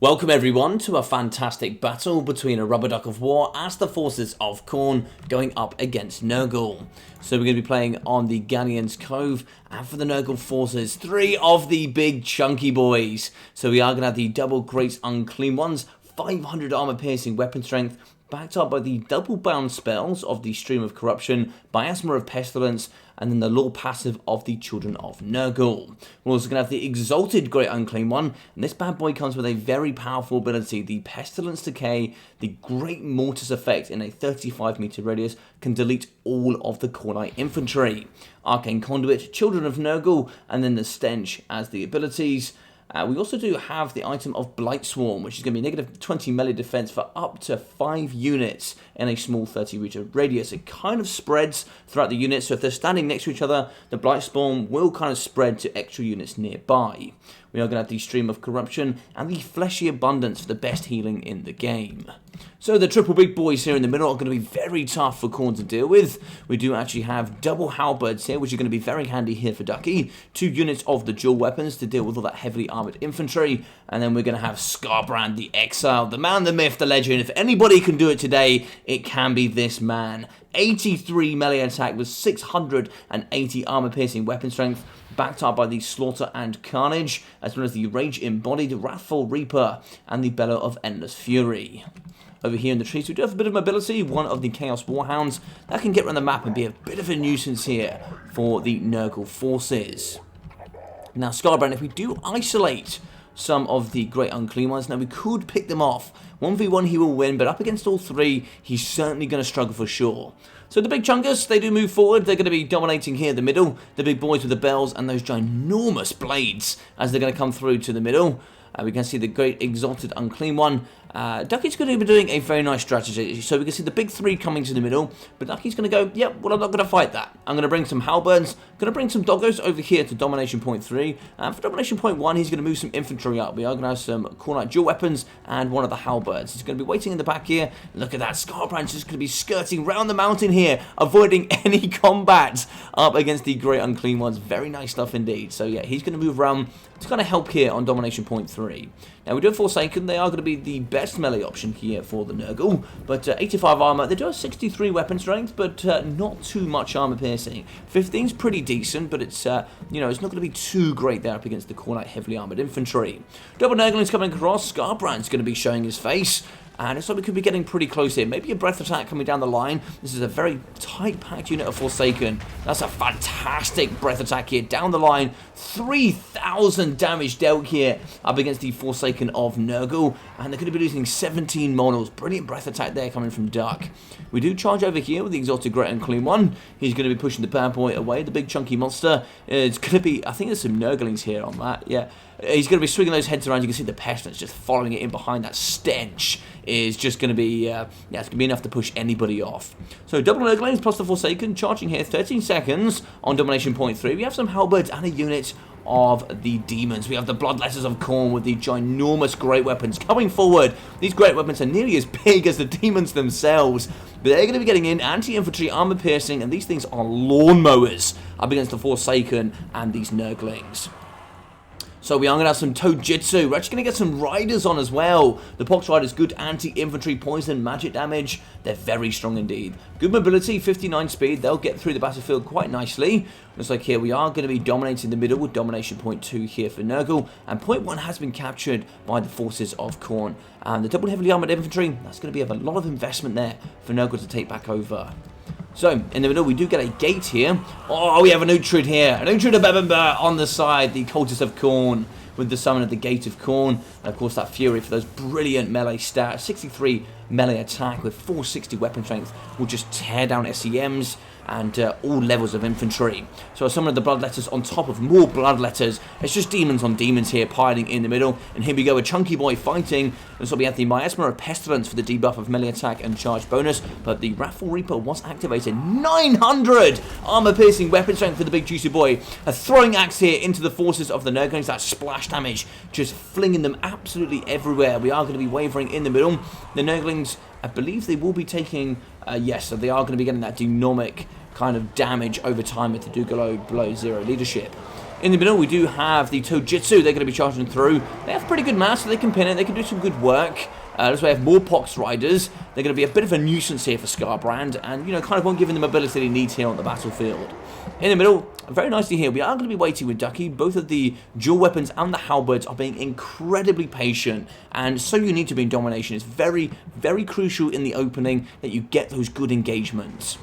Welcome everyone to a fantastic battle between a rubber duck of war as the forces of Khorne going up against Nurgle. So we're going to be playing on the Galleon's Cove, and for the Nurgle forces, three of the big chunky boys. So we are going to have the double great unclean ones, 500 armor piercing weapon strength, backed up by the double bound spells of the Stream of Corruption, Miasma of Pestilence, and then the law passive of the Children of Nurgle. We're also going to have the Exalted Great Unclean One, and this bad boy comes with a very powerful ability. The Pestilence Decay, the Great Mortis effect in a 35 meter radius, can delete all of the Khorne infantry. Arcane Conduit, Children of Nurgle, and then the Stench as the abilities. We also do have the item of Blight Swarm, which is going to be negative 20 melee defense for up to 5 units in a small 30 meter radius. It kind of spreads throughout the units, so if they're standing next to each other, the Blight Swarm will kind of spread to extra units nearby. We are going to have the Stream of Corruption and the Fleshy Abundance for the best healing in the game. So the triple big boys here in the middle are going to be very tough for Khorne to deal with. We do actually have double halberds here, which are going to be very handy here for Ducky. 2 units of the dual weapons to deal with all that heavily armored infantry. And then we're going to have Skarbrand the Exile, the man, the myth, the legend. If anybody can do it today, it can be this man. 83 melee attack with 680 armor piercing weapon strength, backed up by the Slaughter and Carnage, as well as the Rage Embodied, Wrathful Reaper, and the Bellow of Endless Fury. Over here in the trees, we do have a bit of mobility. One of the Chaos Warhounds that can get around the map and be a bit of a nuisance here for the Nurgle forces. Now, Skarbrand, if we do isolate some of the Great Unclean ones, now we could pick them off. 1v1 he will win, but up against all 3, he's certainly going to struggle for sure. So the big chunkers, they do move forward. They're going to be dominating here in the middle. The big boys with the bells and those ginormous blades as they're going to come through to the middle. We can see the Great Exalted Unclean One. Ducky's going to be doing a very nice strategy. So we can see the big 3 coming to the middle. But Ducky's going to go, yep, well, I'm not going to fight that. I'm going to bring some halberds. Going to bring some doggos over here to Domination Point 3. And for Domination Point 1, he's going to move some infantry up. We are going to have some Khorne dual weapons and one of the halberds. He's going to be waiting in the back here. Look at that. Skarbrand's just going to be skirting round the mountain here, avoiding any combat up against the Great Unclean Ones. Very nice stuff indeed. So yeah, he's going to move around to kind of help here on Domination Point 3. Now we do have Forsaken. They are going to be the best melee option here for the Nurgle, but 85 armor. They do have 63 weapon strength, but not too much armor piercing. 15's pretty decent, but it's you know, it's not going to be too great there up against the Khorne heavily armored infantry. Double Nurgling's coming across. Skarbrand's going to be showing his face. And it's like we could be getting pretty close here. Maybe a breath attack coming down the line. This is a very tight-packed unit of Forsaken. That's a fantastic breath attack here. Down the line, 3,000 damage dealt here up against the Forsaken of Nurgle. And they're going to be losing 17 models. Brilliant breath attack there coming from Duck. We do charge over here with the Exalted Great Unclean One. He's going to be pushing the bad boy away. The big chunky monster. It's going to be, I think there's some Nurglings here on that. Yeah. He's going to be swinging those heads around. You can see the pestilence just following it in behind. That stench is just going to be, yeah, it's going to be enough to push anybody off. So double Nurglings plus the Forsaken, charging here 13 seconds on Domination Point 3. We have some halberds and a unit of the demons. We have the Bloodletters of Khorne with the ginormous great weapons coming forward. These great weapons are nearly as big as the demons themselves, but they're going to be getting in anti-infantry, armor piercing, and these things are lawnmowers up against the Forsaken and these Nurglings. So we are going to have some Tojitsu. We're actually going to get some Riders on as well. The Pox Riders, good anti-infantry, poison, magic damage. They're very strong indeed. Good mobility, 59 speed. They'll get through the battlefield quite nicely. Looks like here we are going to be dominating the middle with Domination Point 2 here for Nurgle. And Point 1 has been captured by the forces of Khorne. And the double heavily armored infantry, that's going to be a lot of investment there for Nurgle to take back over. So, in the middle, we do get a gate here. Oh, we have an Uhtred here. An Uhtred of Bebember on the side. The Cultist of Khorne with the summon of the Gate of Khorne. And, of course, that Fury for those brilliant melee stats. 63 melee attack with 460 weapon strength will just tear down SCMs and all levels of infantry. So some of the Bloodletters on top of more Bloodletters. It's just demons on demons here piling in the middle. And here we go, a chunky boy fighting. And so we have the Miasma of Pestilence for the debuff of melee attack and charge bonus. But the Wrathful Reaper was activated. 900 armor piercing weapon strength for the big juicy boy. A throwing axe here into the forces of the Nurglings. That splash damage just flinging them absolutely everywhere. We are going to be wavering in the middle. The Nurglings, I believe they will be taking, yes, so they are going to be getting that dynamic kind of damage over time if they do go below 0 leadership. In the middle, we do have the Tojitsu. They're going to be charging through. They have pretty good mass, so they can pin it. They can do some good work. That's why we have more Pox Riders. They're going to be a bit of a nuisance here for Skarbrand, and, you know, kind of won't give him the mobility he needs here on the battlefield. In the middle, very nicely here, we are going to be waiting with Ducky. Both of the dual weapons and the halberds are being incredibly patient, and so you need to be in domination. It's very, very crucial in the opening that you get those good engagements.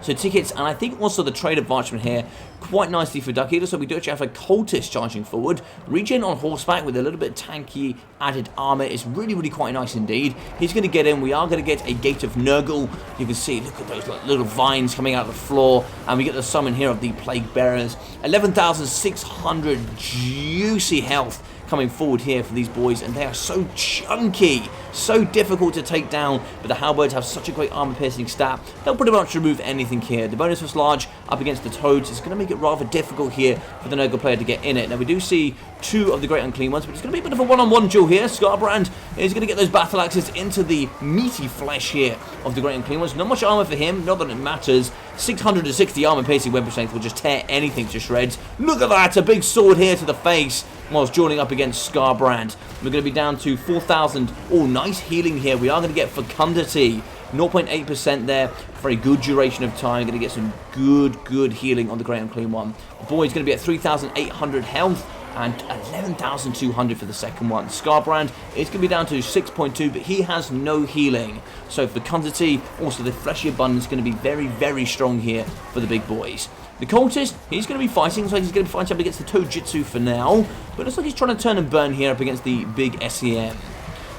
So tickets, and I think also the trade advancement here, quite nicely for Ducky. So we do actually have a cultist charging forward. Regen on horseback with a little bit of tanky added armor is really, really quite nice indeed. He's going to get in. We are going to get a Gate of Nurgle. You can see, look at those little vines coming out of the floor. And we get the summon here of the Plague Bearers. 11,600 juicy health coming forward here for these boys, and they are so chunky, so difficult to take down, but the halberds have such a great armor-piercing stat, they'll pretty much remove anything here. The bonus was large up against the Toads. It's going to make it rather difficult here for the Nurgle player to get in it. Now, we do see two of the Great Unclean ones, but it's going to be a bit of a one-on-one duel here. Skarbrand is going to get those battle axes into the meaty flesh here of the Great Unclean ones. Not much armor for him, not that it matters. 660 armor-piercing weapon strength will just tear anything to shreds. Look at that, a big sword here to the face whilst joining up against Skarbrand. We're going to be down to 4,000. Oh, nice healing here. We are going to get Fecundity. 0.8% there for a good duration of time. Going to get some good healing on the Great Unclean one. The boy's going to be at 3,800 health and 11,200 for the second one. Skarbrand is going to be down to 6.2, but he has no healing. So Fecundity, also the fleshy abundance, is going to be very, very strong here for the big boys. The cultist, he's going to be fighting, so he's going to be fighting up against the Tojitsu for now. But it looks like he's trying to turn and burn here up against the big SEM.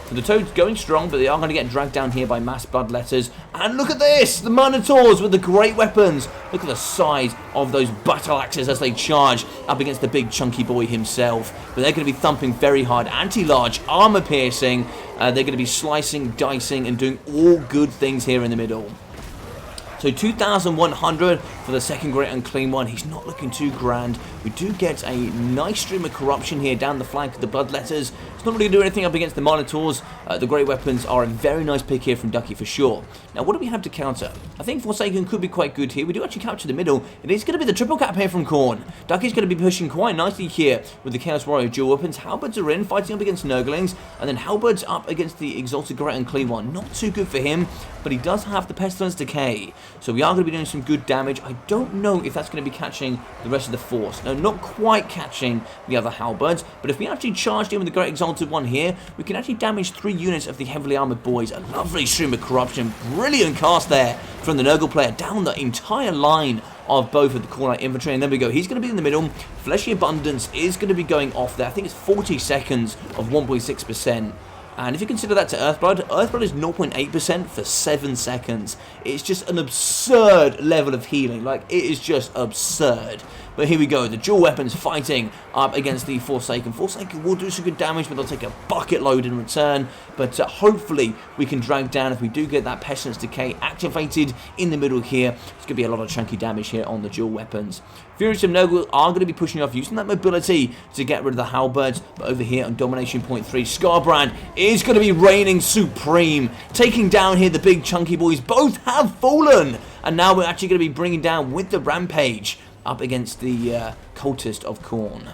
So the Toads going strong, but they are going to get dragged down here by mass bloodletters. And look at this! The Minotaurs with the great weapons. Look at the size of those battle axes as they charge up against the big chunky boy himself. But they're going to be thumping very hard. Anti-large, armor piercing. They're going to be slicing, dicing, and doing all good things here in the middle. So 2,100 for the second Great Unclean one. He's not looking too grand. We do get a nice stream of corruption here down the flank of the bloodletters. It's not really going to do anything up against the Minotaurs. The great weapons are a very nice pick here from Ducky for sure. Now, what do we have to counter? I think Forsaken could be quite good here. We do actually capture the middle. It is going to be the triple cap here from Khorne. Ducky's going to be pushing quite nicely here with the Chaos Warrior dual weapons. Halberds are in, fighting up against Nurglings. And then Halberds up against the Exalted Great Unclean one. Not too good for him, but he does have the Pestilence Decay. So we are going to be doing some good damage. I don't know if that's going to be catching the rest of the force. No, not quite catching the other halberds, but if we actually charged in with the Great Exalted one here, we can actually damage 3 units of the heavily armored boys. A lovely stream of corruption. Brilliant cast there from the Nurgle player down the entire line of both of the Khorne infantry, and there we go. He's going to be in the middle. Fleshy Abundance is going to be going off there. I think it's 40 seconds of 1.6%. And if you consider that to Earthblood is 0.8% for 7 seconds. It's just an absurd level of healing. Like, it is just absurd. But here we go, the dual weapons fighting up against the Forsaken. Forsaken will do some good damage, but they'll take a bucket load in return. But hopefully we can drag down, if we do get that Pestilence Decay activated in the middle here. It's going to be a lot of chunky damage here on the dual weapons. Furious and Nurgle are going to be pushing off, using that mobility to get rid of the halberds. But over here on Domination Point 3, Skarbrand is going to be reigning supreme, taking down here the big chunky boys. Both have fallen, and now we're actually going to be bringing down with the Rampage up against the cultist of Khorne.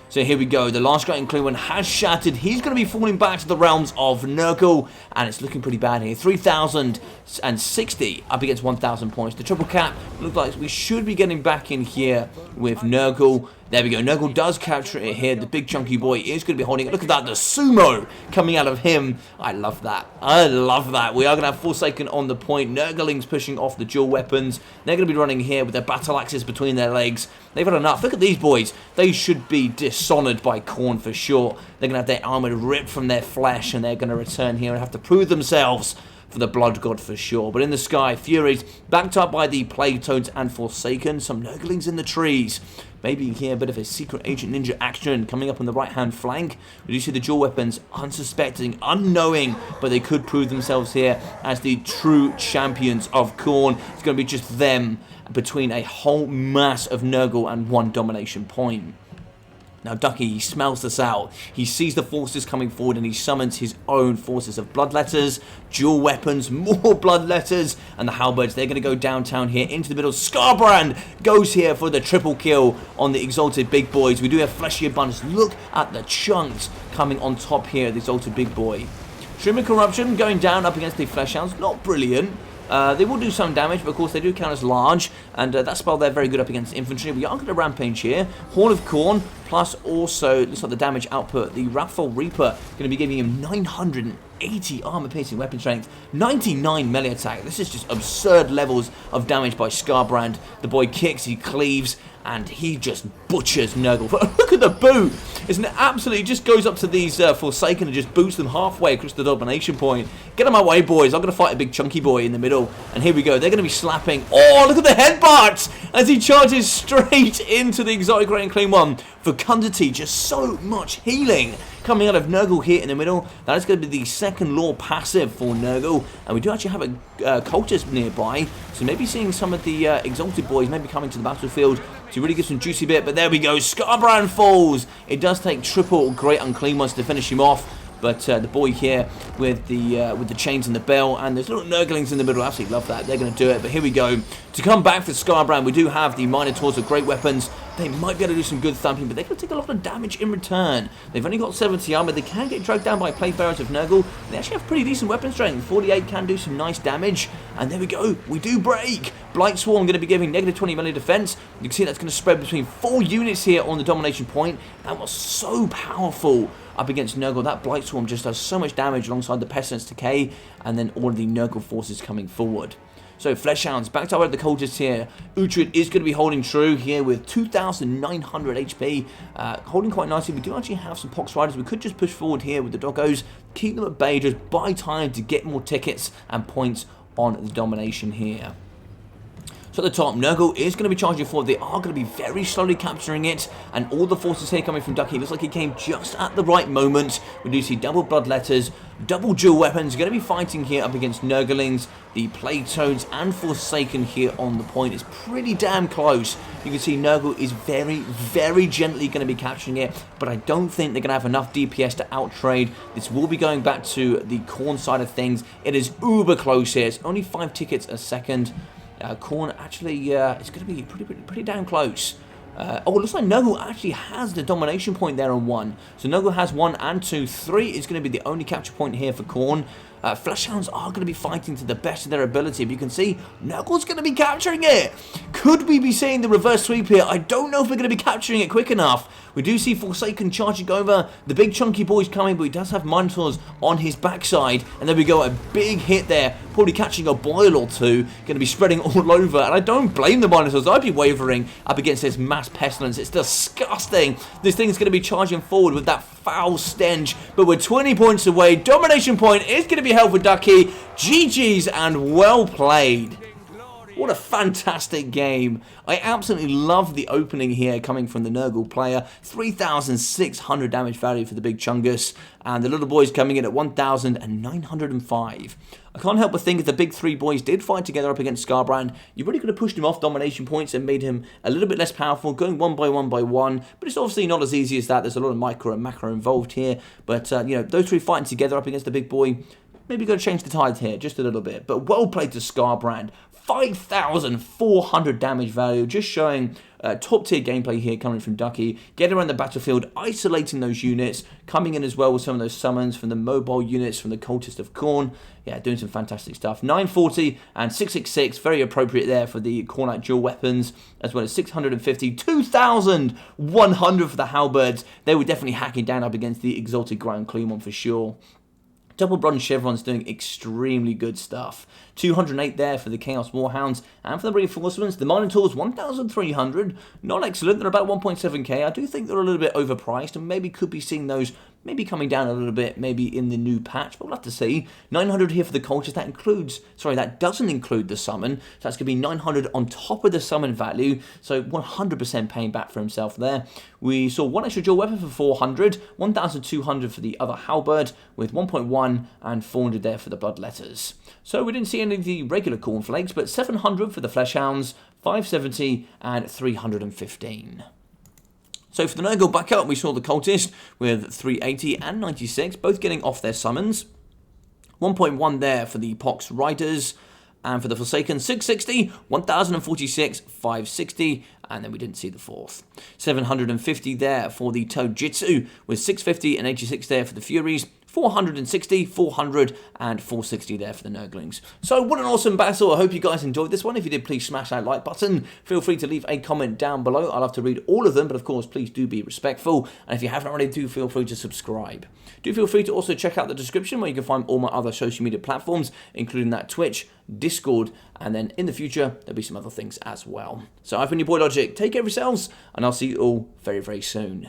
So here we go, the last Great Unclean one has shattered. He's going to be falling back to the realms of Nurgle, and it's looking pretty bad here. 3,060 up against 1,000 points. The triple cap looks like we should be getting back in here with Nurgle. There we go, Nurgle does capture it here. The big chunky boy is going to be holding it. Look at that, the sumo coming out of him. I love that. I love that. We are going to have Forsaken on the point. Nurglings pushing off the dual weapons. They're going to be running here with their battle axes between their legs. They've had enough. Look at these boys. They should be dishonored by Khorne for sure. They're going to have their armor ripped from their flesh, and they're going to return here and have to prove themselves for the Blood God for sure. But in the sky, Furies, backed up by the Plague Toads and Forsaken. Some Nurglings in the trees. Maybe here a bit of a secret agent ninja action coming up on the right-hand flank. We do see the dual weapons, unsuspecting, unknowing, but they could prove themselves here as the true champions of Khorne. It's going to be just them between a whole mass of Nurgle and one domination point. Now Ducky, he smells this out. He sees the forces coming forward and he summons his own forces of bloodletters, dual weapons, more bloodletters, and the halberds, they're going to go downtown here into the middle. Skarbrand goes here for the triple kill on the exalted big boys. We do have fleshy abundance. Look at the chunks coming on top here, the exalted big boy. Shrimp and Corruption going down up against the flesh hounds. Not brilliant. They will do some damage, but of course they do count as large, and that spell they're very good up against infantry. We are going to rampage here. Horn of Khorne, plus also, looks like the damage output, the Wrathful Reaper, going to be giving him 980 armor-piercing weapon strength, 99 melee attack. This is just absurd levels of damage by Skarbrand. The boy kicks, he cleaves, and he just butchers Nurgle. Look at the boot! It's absolutely just goes up to these Forsaken and just boots them halfway across the domination point. Get out of my way, boys. I'm going to fight a big chunky boy in the middle. And here we go. They're going to be slapping. Oh, look at the headbutts as he charges straight into the exotic Great Unclean one. Fecundity, just so much healing coming out of Nurgle here in the middle. That is going to be the second law passive for Nurgle. And we do actually have a cultist nearby. So maybe seeing some of the exalted boys maybe coming to the battlefield to really get some juicy bit. But there we go. Skarbrand falls. It does take triple Great Unclean ones to finish him off. But the boy here with the chains and the bell, and there's little Nurglings in the middle. I absolutely love that. They're going to do it. But here we go. To come back for Skarbrand, we do have the Minotaurs with great weapons. They might be able to do some good thumping, but they're going to take a lot of damage in return. They've only got 70 armor. They can get dragged down by Plague Bearers of Nurgle. They actually have pretty decent weapon strength. 48 can do some nice damage. And there we go. We do break. Blight Swarm going to be giving negative 20 melee defense. You can see that's going to spread between 4 units here on the domination point. That was so powerful up against Nurgle. That Blight Swarm just does so much damage alongside the Pestilence Decay and then all of the Nurgle forces coming forward. So, Fleshhounds, back to the cultists here. Uhtred is going to be holding true here with 2,900 HP. Holding quite nicely. We do actually have some Pox Riders. We could just push forward here with the Doggos. Keep them at bay. Just buy time to get more tickets and points on the domination here. So at the top, Nurgle is going to be charging forward. They are going to be very slowly capturing it. And all the forces here coming from Ducky. Looks like he came just at the right moment. We do see double bloodletters, double dual weapons. Going to be fighting here up against Nurglings. The Plague Toads and Forsaken here on the point. It's pretty damn close. You can see Nurgle is very, very gently going to be capturing it. But I don't think they're going to have enough DPS to outtrade. This will be going back to the Khorne side of things. It is uber close here. It's only 5 tickets a second. Khorne actually, it's going to be pretty damn close. Oh, it looks like Nurgle actually has the domination point there on 1. So Nurgle has 1 and 2. 3 is going to be the only capture point here for Khorne. Fleshhounds are going to be fighting to the best of their ability. But you can see, Nurgle's going to be capturing it. Could we be seeing the reverse sweep here? I don't know if we're going to be capturing it quick enough. We do see Forsaken charging over. The big chunky boy's coming, but he does have Minotaurs on his backside. And there we go, a big hit there. Probably catching a boil or two. Going to be spreading all over. And I don't blame the Minotaurs. I'd be wavering up against this mass pestilence. It's disgusting. This thing's going to be charging forward with that foul stench. But we're 20 points away. Domination point is going to be held for Ducky. GG's and well played. What a fantastic game. I absolutely love the opening here coming from the Nurgle player. 3,600 damage value for the big Chungus. And the little boys coming in at 1,905. I can't help but think if the big 3 boys did fight together up against Skarbrand, you really could have pushed him off domination points and made him a little bit less powerful, going one by one. But it's obviously not as easy as that. There's a lot of micro and macro involved here. But, you know, those 3 fighting together up against the big boy, maybe got to change the tide here just a little bit. But well played to Skarbrand. 5,400 damage value, just showing top tier gameplay here coming from Ducky. Getting around the battlefield, isolating those units, coming in as well with some of those summons from the mobile units from the Cultist of Khorne. Yeah, doing some fantastic stuff. 940 and 666, very appropriate there for the Khornite dual weapons, as well as 650, 2,100 for the halberds. They were definitely hacking down up against the exalted Great Unclean one for sure. Double Bronze Chevron's doing extremely good stuff. 208 there for the Chaos Warhounds, and for the Reinforcements, the Minotaurs 1,300. Not excellent, they're about 1.7k. I do think they're a little bit overpriced, and maybe could be seeing those maybe coming down a little bit, maybe in the new patch, but we'll have to see. 900 here for the Cultist, that doesn't include the summon, so that's going to be 900 on top of the summon value, so 100% paying back for himself there. We saw 1 extra dual weapon for 400, 1,200 for the other halberd, with 1.1 and 400 there for the bloodletters. So we didn't see any of the regular cornflakes, but 700 for the fleshhounds, 570 and 315. So for the Nurgle back up, we saw the Cultist with 380 and 96, both getting off their summons. 1.1 there for the Pox Riders, and for the Forsaken, 660, 1046, 560, and then we didn't see the fourth. 750 there for the Tojitsu, with 650 and 86 there for the Furies. 460, 400, and 460 there for the Nurglings. So what an awesome battle. I hope you guys enjoyed this one. If you did, please smash that like button. Feel free to leave a comment down below. I love to read all of them, but of course, please do be respectful. And if you haven't already, do feel free to subscribe. Do feel free to also check out the description where you can find all my other social media platforms, including that Twitch, Discord, and then in the future, there'll be some other things as well. So I've been your boy Logic. Take care of yourselves, and I'll see you all very, very soon.